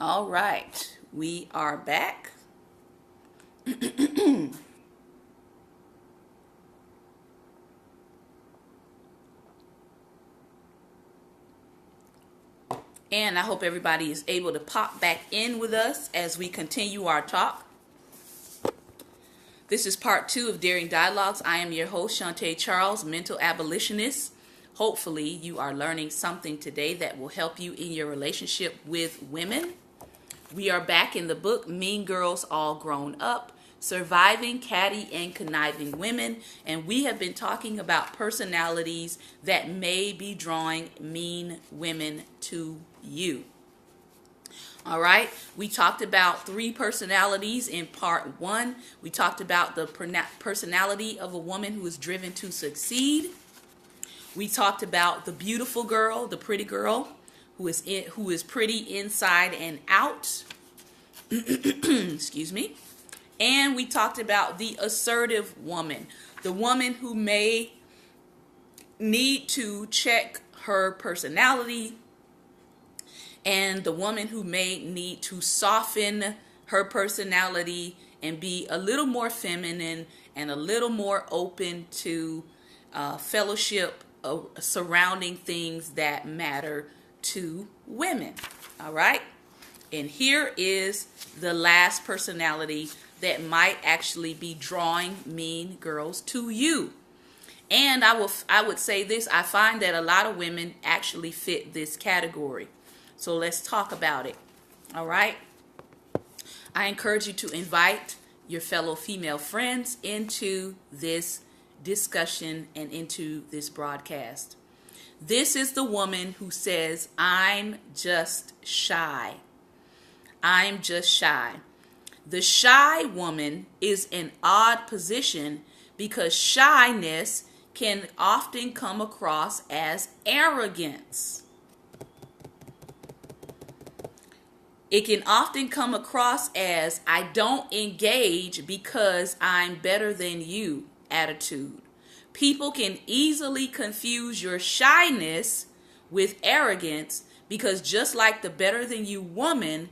All right, we are back. And I hope everybody is able to pop back in with us as we continue our talk. This is part 2 of Daring Dialogues. I am your host, Shantae Charles, mental abolitionist. Hopefully, you are learning something today that will help you in your relationship with women. We are back in the book, Mean Girls All Grown Up, Surviving Catty and Conniving Women, and we have been talking about personalities that may be drawing mean women to you. All right, we talked about 3 personalities in part 1. We talked about the personality of a woman who is driven to succeed. We talked about the beautiful girl, the pretty girl, who is pretty inside and out. Excuse me. And we talked about the assertive woman, the woman who may need to check her personality, and the woman who may need to soften her personality and be a little more feminine and a little more open to fellowship surrounding things that matter to women. All right. And here is the last personality that might actually be drawing mean girls to you. And I would say this, I find that a lot of women actually fit this category. So let's talk about it. All right. I encourage you to invite your fellow female friends into this discussion and into this broadcast. This is the woman who says, I'm just shy. I'm just shy. The shy woman is an odd position because shyness can often come across as arrogance. It can often come across as I don't engage because I'm better than you attitude. People can easily confuse your shyness with arrogance because just like the better than you woman,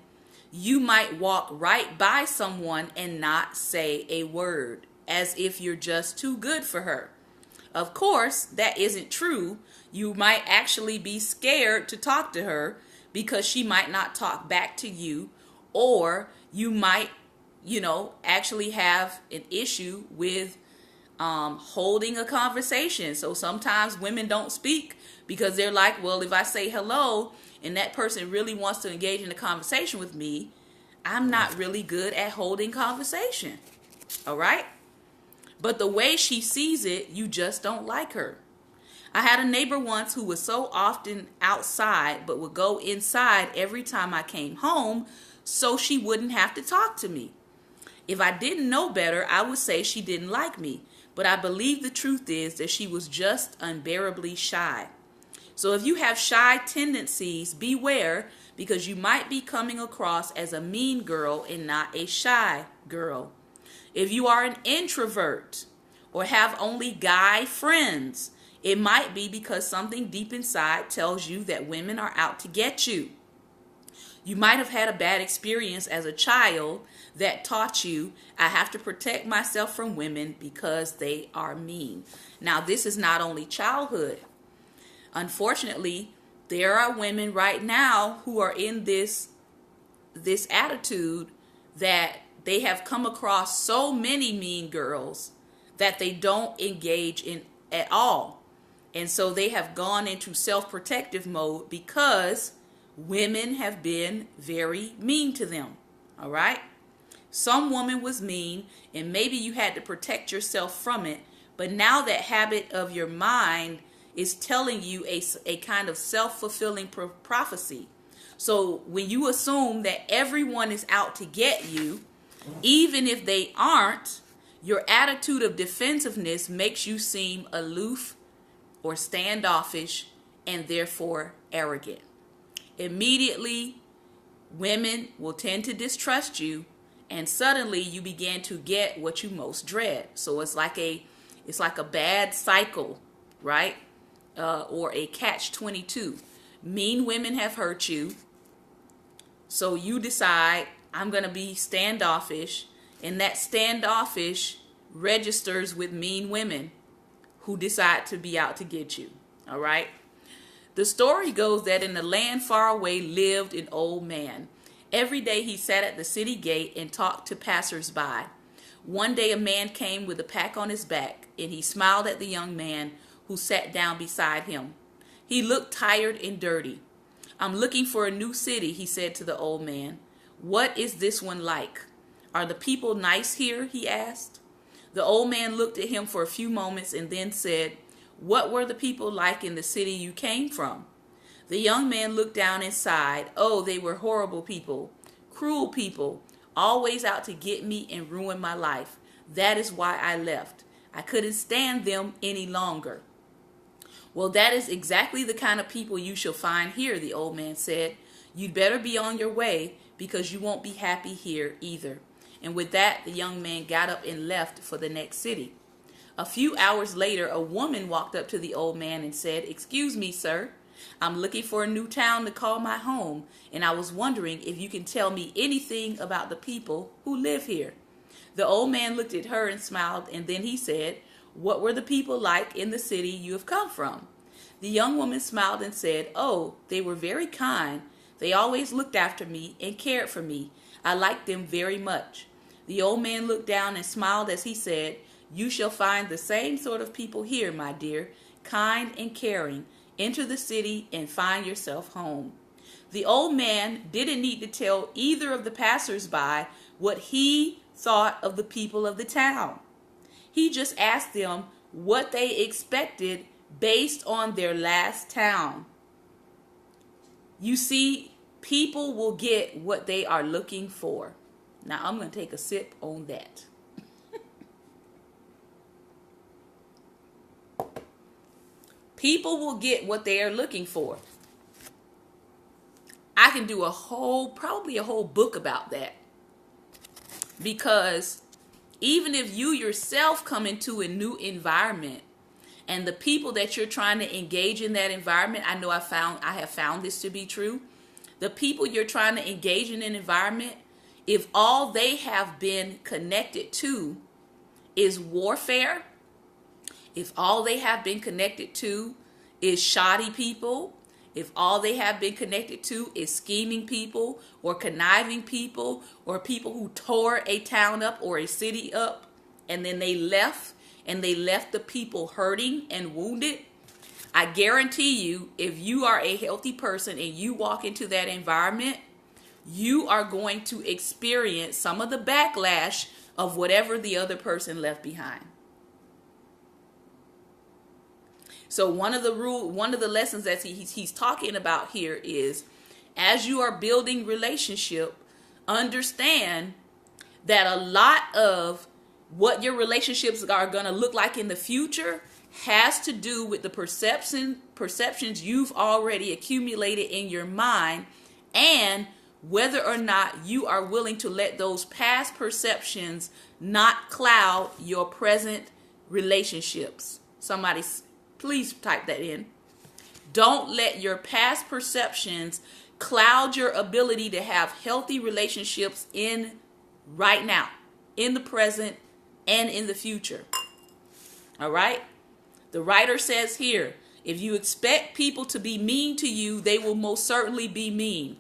you might walk right by someone and not say a word, as if you're just too good for her. Of course, that isn't true. You might actually be scared to talk to her because she might not talk back to you, or you might, actually have an issue with holding a conversation. So sometimes women don't speak because they're like, well, if I say hello and that person really wants to engage in a conversation with me, I'm not really good at holding conversation. All right? But the way she sees it, you just don't like her. I had a neighbor once who was so often outside but would go inside every time I came home so she wouldn't have to talk to me. If I didn't know better, I would say she didn't like me. But I believe the truth is that she was just unbearably shy. So if you have shy tendencies, beware, because you might be coming across as a mean girl and not a shy girl. If you are an introvert or have only guy friends, it might be because something deep inside tells you that women are out to get you. You might have had a bad experience as a child that taught you, I have to protect myself from women because they are mean. Now, this is not only childhood. Unfortunately, there are women right now who are in this attitude that they have come across so many mean girls that they don't engage in at all. And so they have gone into self-protective mode because women have been very mean to them. All right? Some woman was mean and maybe you had to protect yourself from it. But now that habit of your mind is telling you a kind of self-fulfilling prophecy. So when you assume that everyone is out to get you, even if they aren't, your attitude of defensiveness makes you seem aloof or standoffish and therefore arrogant. Immediately, women will tend to distrust you, and suddenly you begin to get what you most dread. So it's like a bad cycle, right? Or a catch-22. Mean women have hurt you, So you decide, I'm going to be standoffish, and that standoffish registers with mean women who decide to be out to get you. All right? The story goes that in a land far away lived an old man. Every day he sat at the city gate and talked to passers-by. One day a man came with a pack on his back, and he smiled at the young man who sat down beside him. He looked tired and dirty. I'm looking for a new city, he said to the old man. What is this one like? Are the people nice here? He asked. The old man looked at him for a few moments and then said, What were the people like in the city you came from? The young man looked down and sighed. Oh, they were horrible people, cruel people, always out to get me and ruin my life. That is why I left. I couldn't stand them any longer. Well, that is exactly the kind of people you shall find here, the old man said. You'd better be on your way because you won't be happy here either. And with that, the young man got up and left for the next city. A few hours later, a woman walked up to the old man and said, Excuse me, sir. I'm looking for a new town to call my home, and I was wondering if you can tell me anything about the people who live here. The old man looked at her and smiled, and then he said, What were the people like in the city you have come from? The young woman smiled and said, Oh, they were very kind. They always looked after me and cared for me. I liked them very much. The old man looked down and smiled as he said, You shall find the same sort of people here, my dear, kind and caring. Enter the city and find yourself home. The old man didn't need to tell either of the passers-by what he thought of the people of the town. He just asked them what they expected based on their last town. You see, people will get what they are looking for. Now, I'm going to take a sip on that. People will get what they are looking for. I can do probably a whole book about that. Because even if you yourself come into a new environment and the people that you're trying to engage in that environment, I know I have found this to be true. The people you're trying to engage in an environment, if all they have been connected to is warfare, if all they have been connected to is shoddy people, if all they have been connected to is scheming people or conniving people or people who tore a town up or a city up and then they left the people hurting and wounded, I guarantee you, if you are a healthy person and you walk into that environment, you are going to experience some of the backlash of whatever the other person left behind. So one of the lessons that he's talking about here is, as you are building relationship, understand that a lot of what your relationships are going to look like in the future has to do with the perceptions you've already accumulated in your mind, and whether or not you are willing to let those past perceptions not cloud your present relationships. Somebody please type that in. Don't let your past perceptions cloud your ability to have healthy relationships in right now, in the present, and in the future. All right? The writer says here, if you expect people to be mean to you, they will most certainly be mean.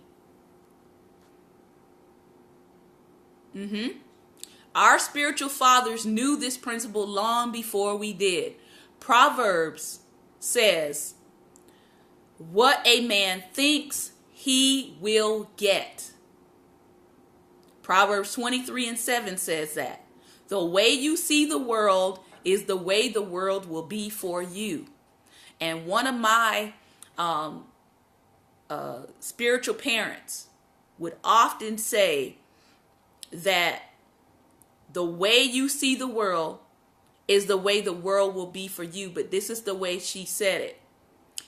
Our spiritual fathers knew this principle long before we did. Proverbs says, what a man thinks he will get. Proverbs 23:7 says that. The way you see the world is the way the world will be for you. And one of my spiritual parents would often say that the way you see the world is the way the world will be for you. But this is the way she said it.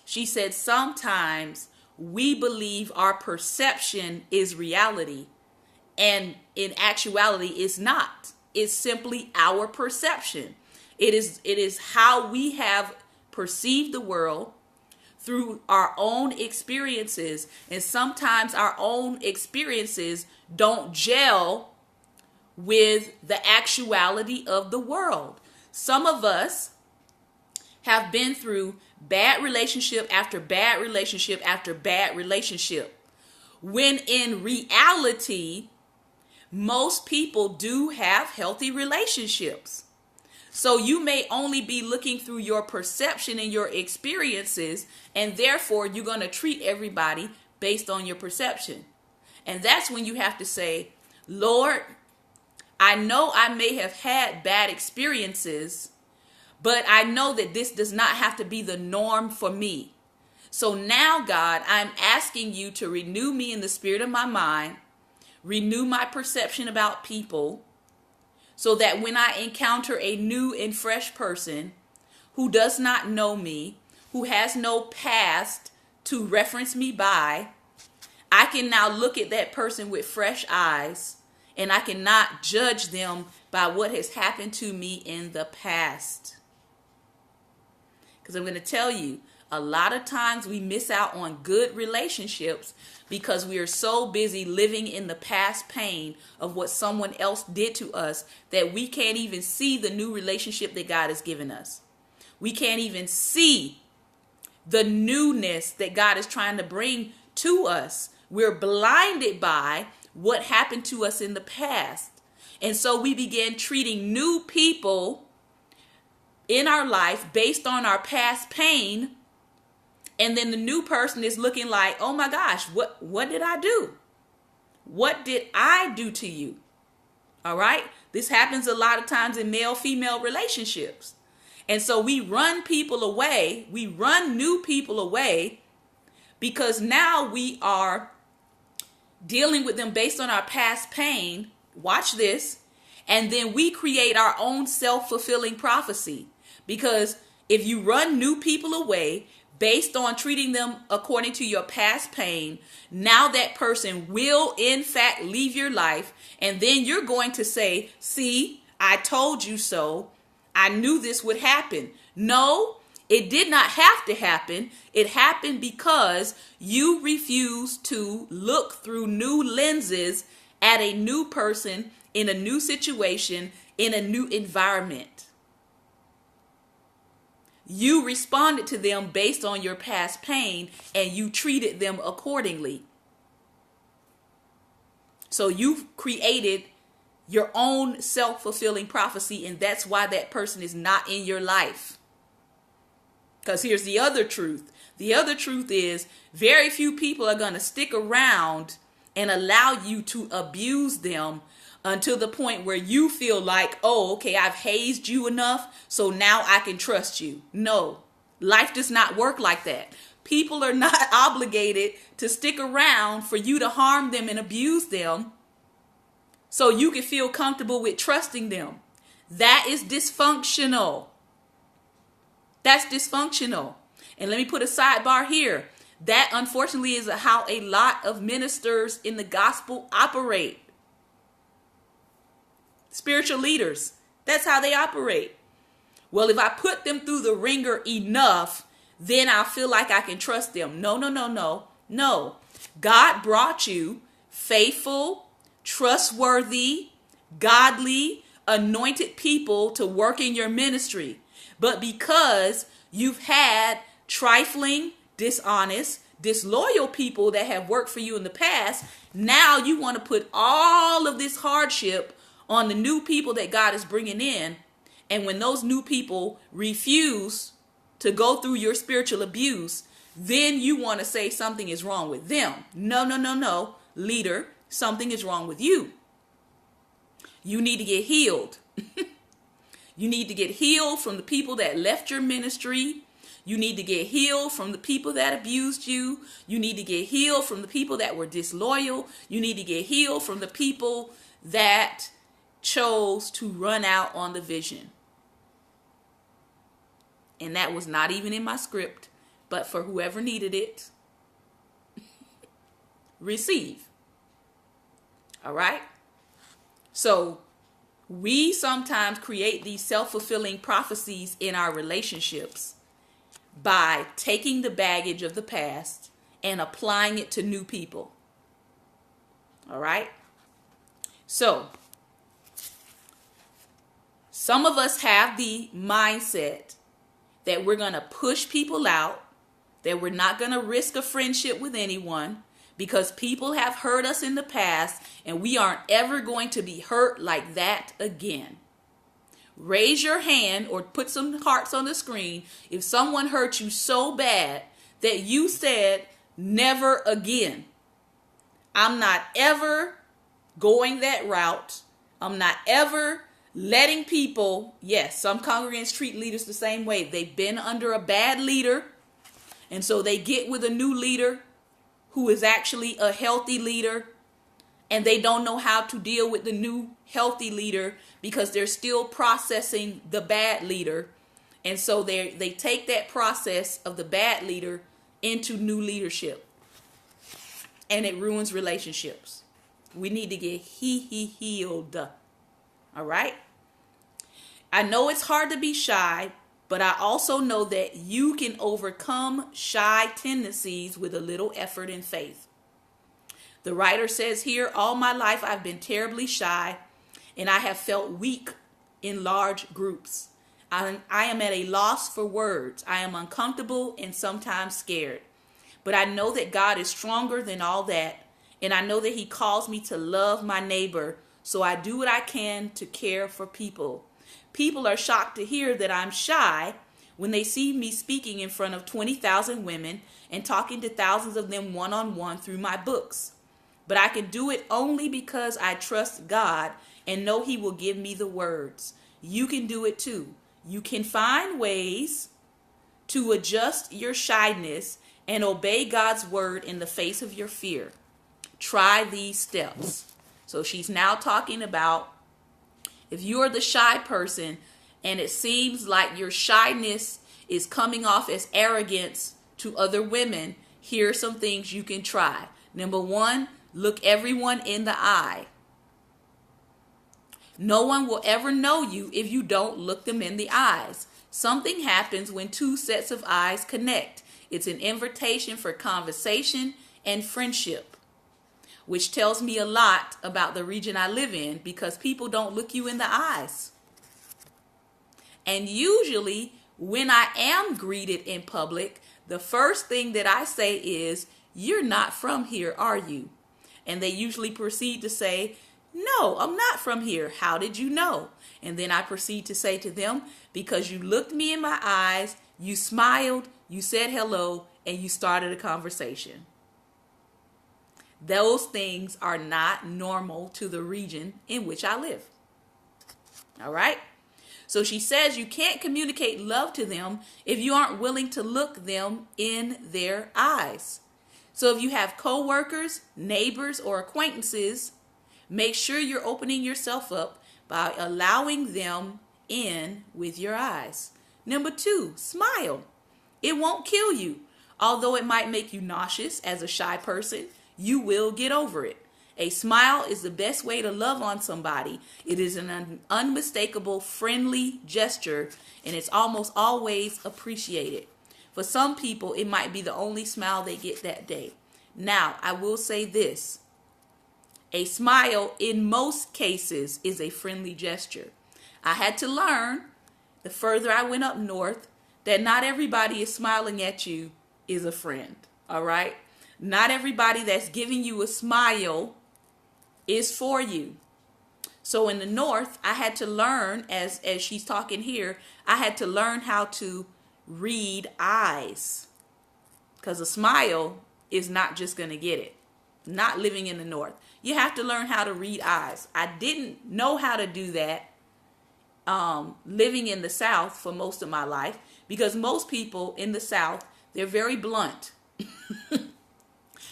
She said, sometimes we believe our perception is reality, and in actuality it's not. It's simply our perception. It is how we have perceived the world through our own experiences. And sometimes our own experiences don't gel with the actuality of the world. Some of us have been through bad relationship after bad relationship after bad relationship, when in reality, most people do have healthy relationships. So you may only be looking through your perception and your experiences, and therefore you're going to treat everybody based on your perception. And that's when you have to say, Lord, I know I may have had bad experiences, but I know that this does not have to be the norm for me. So now, God, I'm asking you to renew me in the spirit of my mind, renew my perception about people, so that when I encounter a new and fresh person who does not know me, who has no past to reference me by, I can now look at that person with fresh eyes, and I cannot judge them by what has happened to me in the past. Because I'm going to tell you, a lot of times we miss out on good relationships because we are so busy living in the past pain of what someone else did to us that we can't even see the new relationship that God has given us. We can't even see the newness that God is trying to bring to us. We're blinded by what happened to us in the past. And so we begin treating new people in our life based on our past pain. And then the new person is looking like, oh my gosh, what did I do? What did I do to you? All right. This happens a lot of times in male-female relationships. And so we run people away. We run new people away because now we are dealing with them based on our past pain. Watch this. And then we create our own self-fulfilling prophecy. Because if you run new people away based on treating them according to your past pain, now that person will in fact leave your life. And then you're going to say, see, I told you so. I knew this would happen. No, it did not have to happen. It happened because you refused to look through new lenses at a new person in a new situation, in a new environment. You responded to them based on your past pain and you treated them accordingly. So you've created your own self-fulfilling prophecy, and that's why that person is not in your life. Because here's the other truth. The other truth is very few people are going to stick around and allow you to abuse them until the point where you feel like, oh, okay, I've hazed you enough, so now I can trust you. No, life does not work like that. People are not obligated to stick around for you to harm them and abuse them so you can feel comfortable with trusting them. That is dysfunctional. That's dysfunctional. And let me put a sidebar here. That unfortunately is how a lot of ministers in the gospel operate. Spiritual leaders, that's how they operate. Well, if I put them through the ringer enough, then I'll feel like I can trust them. No. God brought you faithful, trustworthy, godly, anointed people to work in your ministry. But because you've had trifling, dishonest, disloyal people that have worked for you in the past, now you want to put all of this hardship on the new people that God is bringing in. And when those new people refuse to go through your spiritual abuse, then you want to say something is wrong with them. No. Leader, something is wrong with you. You need to get healed. You need to get healed from the people that left your ministry. You need to get healed from the people that abused you. You need to get healed from the people that were disloyal. You need to get healed from the people that chose to run out on the vision. And that was not even in my script, but for whoever needed it, receive. All right? So we sometimes create these self-fulfilling prophecies in our relationships by taking the baggage of the past and applying it to new people. All right? So, some of us have the mindset that we're going to push people out, that we're not going to risk a friendship with anyone because people have hurt us in the past and we aren't ever going to be hurt like that again. Raise your hand or put some hearts on the screen if someone hurt you so bad that you said, never again. I'm not ever going that route. I'm not ever letting people, yes, some congregants treat leaders the same way. They've been under a bad leader, and so they get with a new leader who is actually a healthy leader, and they don't know how to deal with the new healthy leader because they're still processing the bad leader. And so they take that process of the bad leader into new leadership, and it ruins relationships. We need to get healed. All right? I know it's hard to be shy, but I also know that you can overcome shy tendencies with a little effort and faith. The writer says here, all my life I've been terribly shy, and I have felt weak in large groups. I am at a loss for words. I am uncomfortable and sometimes scared. But I know that God is stronger than all that, and I know that he calls me to love my neighbor, so I do what I can to care for people. People are shocked to hear that I'm shy when they see me speaking in front of 20,000 women and talking to thousands of them one-on-one through my books. But I can do it only because I trust God and know he will give me the words. You can do it too. You can find ways to adjust your shyness and obey God's word in the face of your fear. Try these steps. So she's now talking about if you're the shy person and it seems like your shyness is coming off as arrogance to other women, here are some things you can try. Number one, look everyone in the eye. No one will ever know you if you don't look them in the eyes. Something happens when two sets of eyes connect. It's an invitation for conversation and friendship, which tells me a lot about the region I live in because people don't look you in the eyes. And usually when I am greeted in public, the first thing that I say is, "You're not from here, are you?" And they usually proceed to say, "No, I'm not from here. How did you know?" And then I proceed to say to them, "Because you looked me in my eyes, you smiled, you said hello, and you started a conversation." Those things are not normal to the region in which I live. All right? So she says you can't communicate love to them if you aren't willing to look them in their eyes. So if you have coworkers, neighbors, or acquaintances, make sure you're opening yourself up by allowing them in with your eyes. Number two, smile. It won't kill you. Although it might make you nauseous as a shy person, you will get over it. A smile is the best way to love on somebody. It is an unmistakable, friendly gesture, and it's almost always appreciated. For some people, it might be the only smile they get that day. Now, I will say this. A smile, in most cases, is a friendly gesture. I had to learn, the further I went up north, that not everybody is smiling at you is a friend. All right? Not everybody that's giving you a smile is for you. So in the north, I had to learn, as she's talking here, I had to learn how to read eyes. Because a smile is not just going to get it. Not living in the north. You have to learn how to read eyes. I didn't know how to do that living in the south for most of my life, because most people in the south, they're very blunt.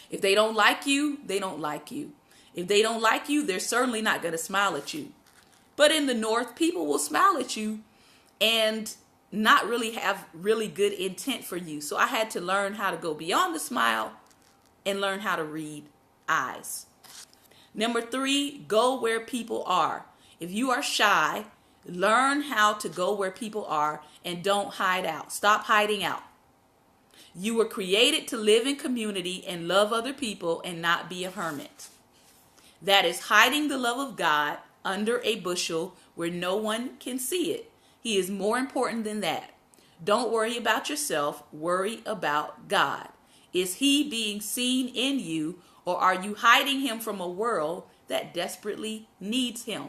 If they don't like you, they don't like you. If they don't like you, they're certainly not going to smile at you. But in the north, people will smile at you and not really have really good intent for you. So I had to learn how to go beyond the smile and learn how to read eyes. Number three, go where people are. If you are shy, learn how to go where people are and don't hide out. Stop hiding out. You were created to live in community and love other people and not be a hermit. That is hiding the love of God under a bushel where no one can see it. He is more important than that. Don't worry about yourself. Worry about God. Is he being seen in you, or are you hiding him from a world that desperately needs him?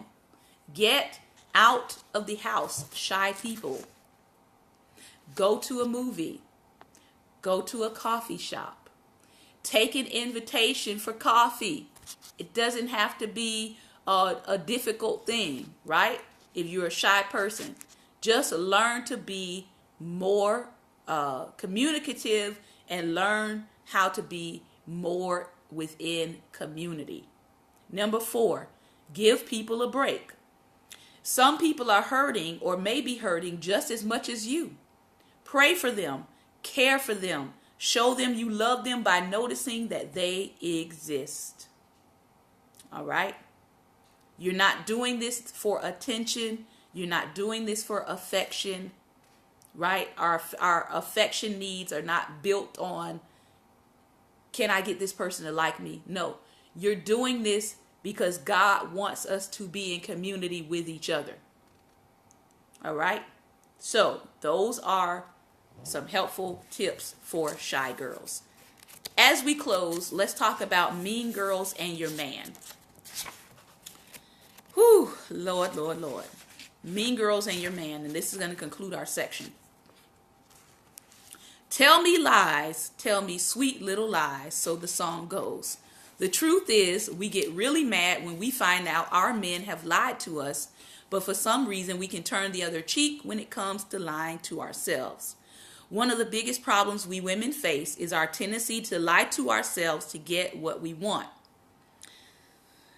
Get out of the house, shy people. Go to a movie. Go to a coffee shop. Take an invitation for coffee. It doesn't have to be a difficult thing, right? If you're a shy person, just learn to be more communicative and learn how to be more within community. Number 4, give people a break. Some people are hurting or may be hurting just as much as you. Pray for them, care for them, show them you love them by noticing that they exist. All right? You're not doing this for attention. You're not doing this for affection, right? Our affection needs are not built on, can I get this person to like me? No, you're doing this because God wants us to be in community with each other. All right? So those are some helpful tips for shy girls. As we close, let's talk about mean girls and your man. Whew, Lord, Lord, Lord. Mean girls and your man, and this is going to conclude our section. Tell me lies, tell me sweet little lies, so the song goes. The truth is, we get really mad when we find out our men have lied to us, but for some reason we can turn the other cheek when it comes to lying to ourselves. One of the biggest problems we women face is our tendency to lie to ourselves to get what we want.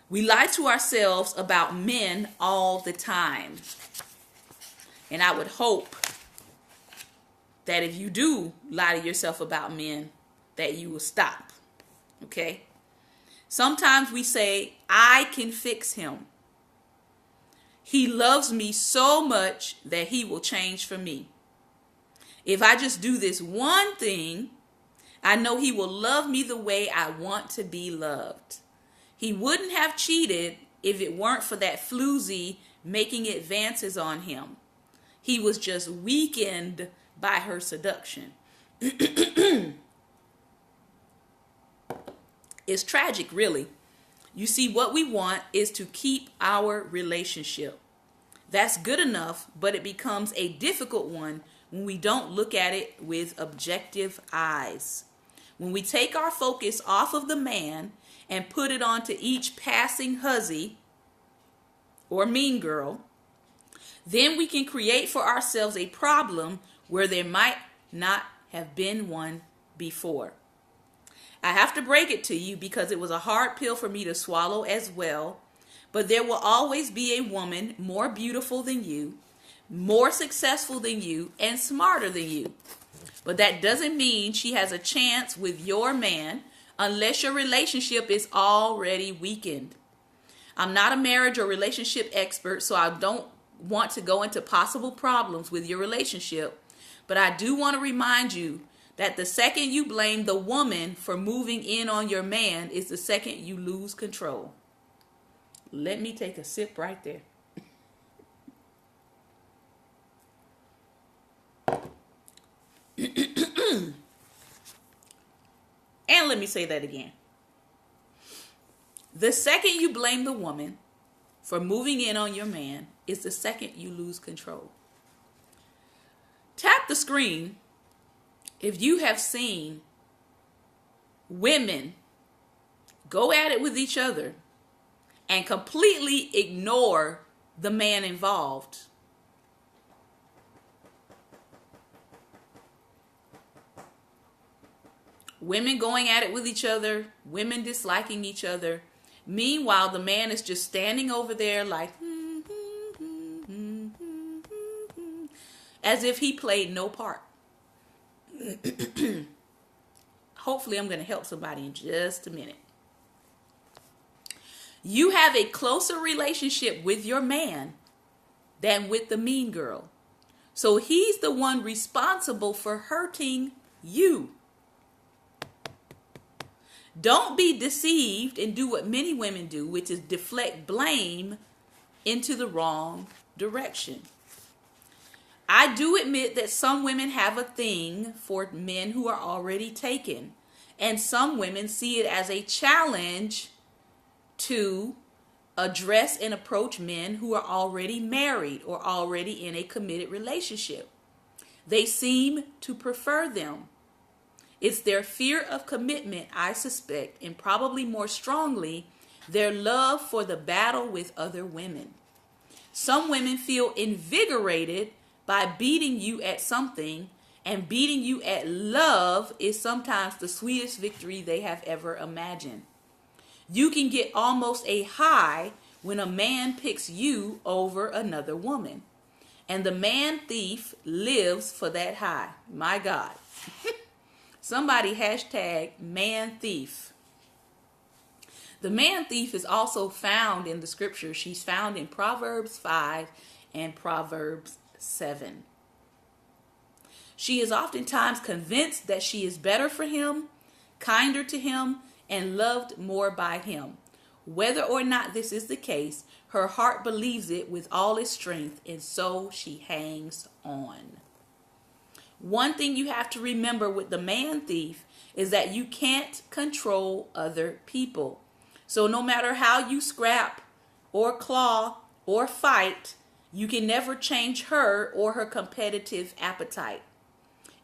We lie to ourselves about men all the time. And I would hope that if you do lie to yourself about men, that you will stop. Okay? Sometimes we say, I can fix him. He loves me so much that he will change for me. If I just do this one thing, I know he will love me the way I want to be loved. He wouldn't have cheated if it weren't for that floozy making advances on him. He was just weakened by her seduction. It's tragic, really. You see, what we want is to keep our relationship. That's good enough, but it becomes a difficult one when we don't look at it with objective eyes. When we take our focus off of the man and put it onto each passing hussy or mean girl, then we can create for ourselves a problem where there might not have been one before. I have to break it to you because it was a hard pill for me to swallow as well, but there will always be a woman more beautiful than you, more successful than you, and smarter than you. But that doesn't mean she has a chance with your man unless your relationship is already weakened. I'm not a marriage or relationship expert, so I don't want to go into possible problems with your relationship. But I do want to remind you that the second you blame the woman for moving in on your man is the second you lose control. Let me take a sip right there. And let me say that again. The second you blame the woman for moving in on your man is the second you lose control. Tap the screen if you have seen women go at it with each other and completely ignore the man involved. Women going at it with each other, women disliking each other. Meanwhile, the man is just standing over there like, as if he played no part. Hopefully, I'm going to help somebody in just a minute. You have a closer relationship with your man than with the mean girl. So he's the one responsible for hurting you. Don't be deceived and do what many women do, which is deflect blame into the wrong direction. I do admit that some women have a thing for men who are already taken, and some women see it as a challenge to address and approach men who are already married or already in a committed relationship. They seem to prefer them. It's their fear of commitment, I suspect, and probably more strongly, their love for the battle with other women. Some women feel invigorated by beating you at something, and beating you at love is sometimes the sweetest victory they have ever imagined. You can get almost a high when a man picks you over another woman. And the man thief lives for that high. My God. Somebody hashtag man thief. The man thief is also found in the scripture. She's found in Proverbs 5 and Proverbs 7. She is oftentimes convinced that she is better for him, kinder to him, and loved more by him. Whether or not this is the case, her heart believes it with all its strength, and so she hangs on. One thing you have to remember with the man thief is that you can't control other people. So no matter how you scrap or claw or fight, you can never change her or her competitive appetite.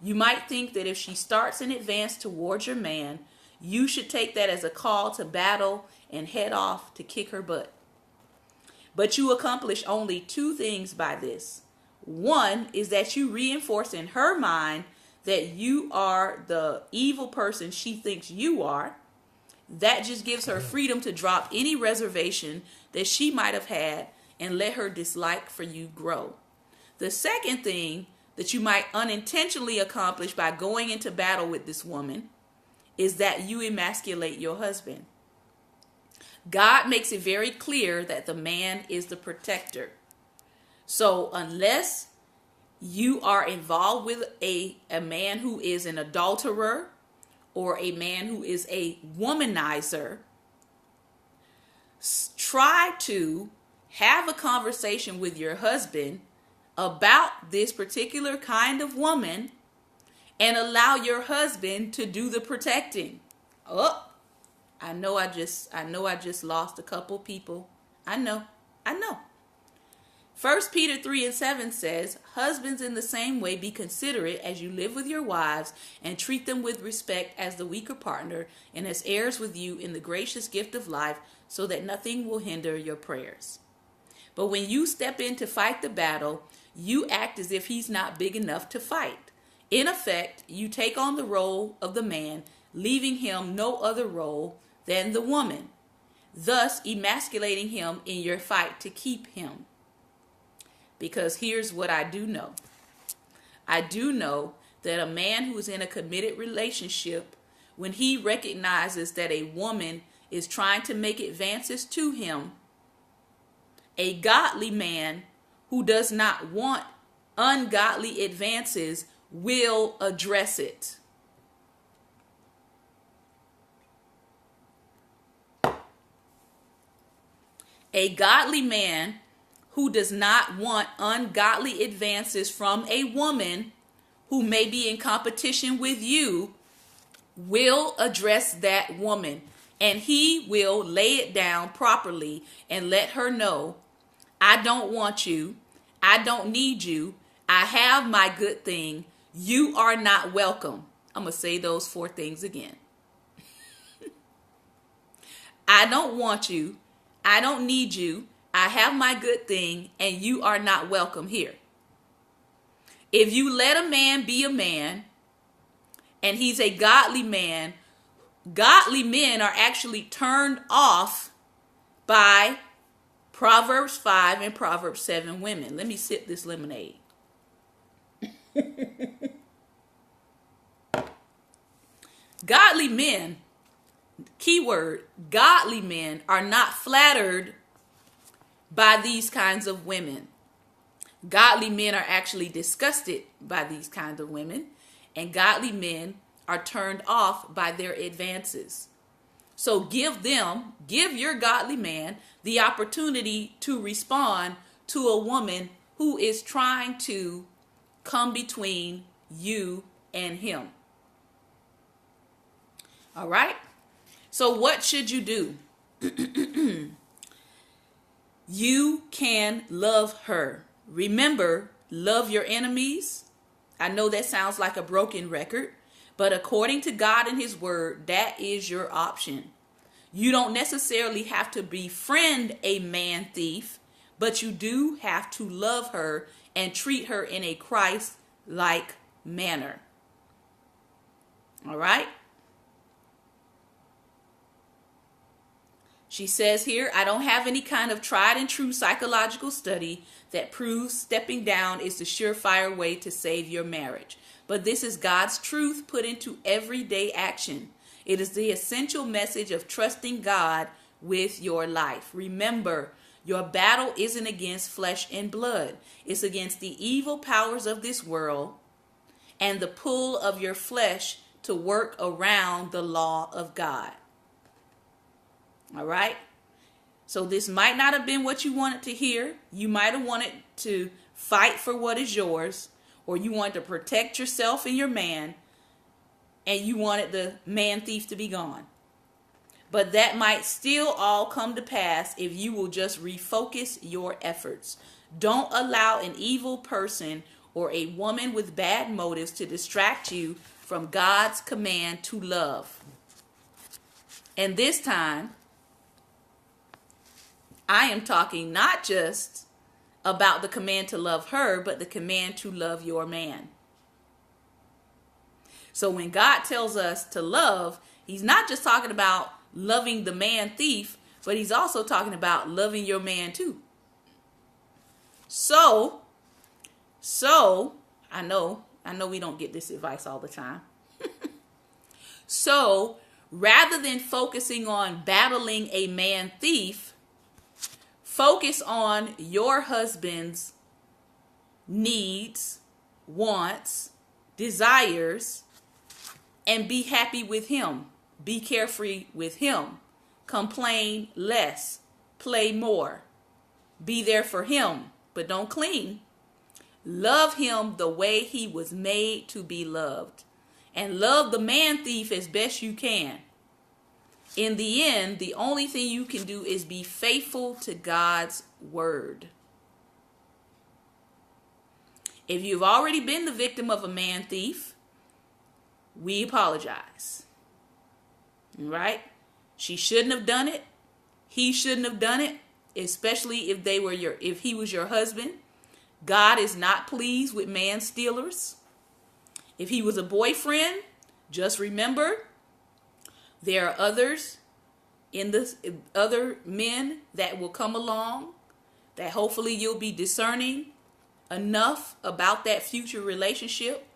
You might think that if she starts an advance towards your man, you should take that as a call to battle and head off to kick her butt. But you accomplish only two things by this. One is that you reinforce in her mind that you are the evil person she thinks you are. That just gives her freedom to drop any reservation that she might have had and let her dislike for you grow. The second thing that you might unintentionally accomplish by going into battle with this woman is that you emasculate your husband. God makes it very clear that the man is the protector. So unless you are involved with a man who is an adulterer or a man who is a womanizer, try to have a conversation with your husband about this particular kind of woman and allow your husband to do the protecting. Oh, I know I just lost a couple people. I know. 1 Peter 3 and 7 says, husbands in the same way be considerate as you live with your wives and treat them with respect as the weaker partner and as heirs with you in the gracious gift of life, so that nothing will hinder your prayers. But when you step in to fight the battle, you act as if he's not big enough to fight. In effect, you take on the role of the man, leaving him no other role than the woman, thus emasculating him in your fight to keep him. Because here's what I do know. I do know that a man who is in a committed relationship, when he recognizes that a woman is trying to make advances to him, a godly man who does not want ungodly advances will address it. A godly man who does not want ungodly advances from a woman who may be in competition with you will address that woman, and he will lay it down properly and let her know, I don't want you, I don't need you, I have my good thing, you are not welcome. I'm going to say those 4 things again. I don't want you, I don't need you, I have my good thing, and you are not welcome here. If you let a man be a man, and he's a godly man, godly men are actually turned off by Proverbs 5 and Proverbs 7 women. Let me sip this lemonade. Godly men, keyword, godly men are not flattered by these kinds of women. Godly men are actually disgusted by these kinds of women, and godly men are turned off by their advances. So give your godly man the opportunity to respond to a woman who is trying to come between you and him. All right? So what should you do? You can love her. Remember, love your enemies. I know that sounds like a broken record, but according to God and his word, that is your option. You don't necessarily have to befriend a man thief, but you do have to love her and treat her in a Christ-like manner. All right? She says here, I don't have any kind of tried and true psychological study that proves stepping down is the surefire way to save your marriage. But this is God's truth put into everyday action. It is the essential message of trusting God with your life. Remember, your battle isn't against flesh and blood. It's against the evil powers of this world and the pull of your flesh to work around the law of God. All right? So this might not have been what you wanted to hear. You might have wanted to fight for what is yours, or you wanted to protect yourself and your man, and you wanted the man thief to be gone. But that might still all come to pass if you will just refocus your efforts. Don't allow an evil person or a woman with bad motives to distract you from God's command to love. And this time, I am talking not just about the command to love her, but the command to love your man. So when God tells us to love, he's not just talking about loving the man thief, but he's also talking about loving your man too. So I know we don't get this advice all the time. So rather than focusing on battling a man thief, focus on your husband's needs, wants, desires, and be happy with him. Be carefree with him. Complain less. Play more. Be there for him, but don't cling. Love him the way he was made to be loved. And love the man thief as best you can. In the end, the only thing you can do is be faithful to God's word. If you've already been the victim of a man thief, we apologize. Right? She shouldn't have done it. He shouldn't have done it, especially if he was your husband. God is not pleased with man stealers. If he was a boyfriend, just remember there are other men that will come along that hopefully you'll be discerning enough about that future relationship,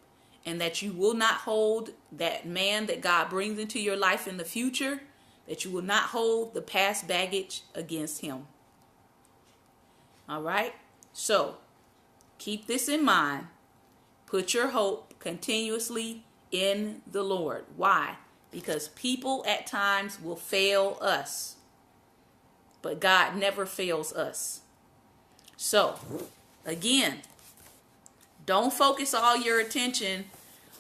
and that you will not hold that man that God brings into your life in the future, that you will not hold the past baggage against him. All right? So, keep this in mind. Put your hope continuously in the Lord. Why? Because people at times will fail us, but God never fails us. So, again, don't focus all your attention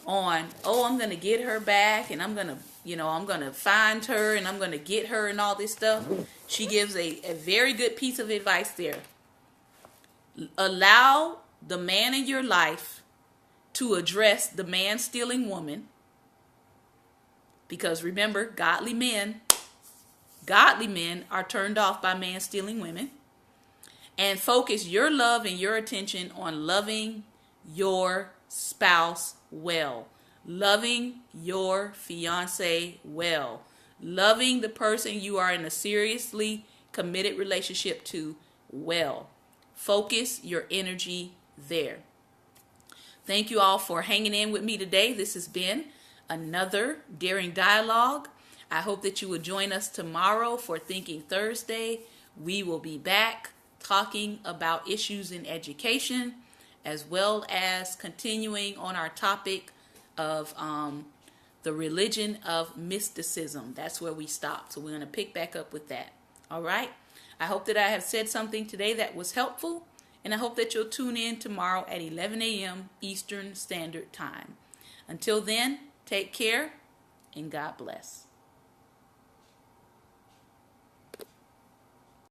on, I'm going to get her back and I'm going to find her and I'm going to get her and all this stuff. She gives a very good piece of advice there. Allow the man in your life to address the man-stealing woman. Because remember, godly men are turned off by man-stealing women. And focus your love and your attention on loving your spouse well. Loving your fiance well. Loving the person you are in a seriously committed relationship to well. Focus your energy there. Thank you all for hanging in with me today. This has been another Daring Dialogue. I hope that you will join us tomorrow for Thinking Thursday. We will be back talking about issues in education, as well as continuing on our topic of the religion of mysticism. That's where we stopped. So we're going to pick back up with that. All right. I hope that I have said something today that was helpful. And I hope that you'll tune in tomorrow at 11 a.m. Eastern Standard Time. Until then, take care and God bless.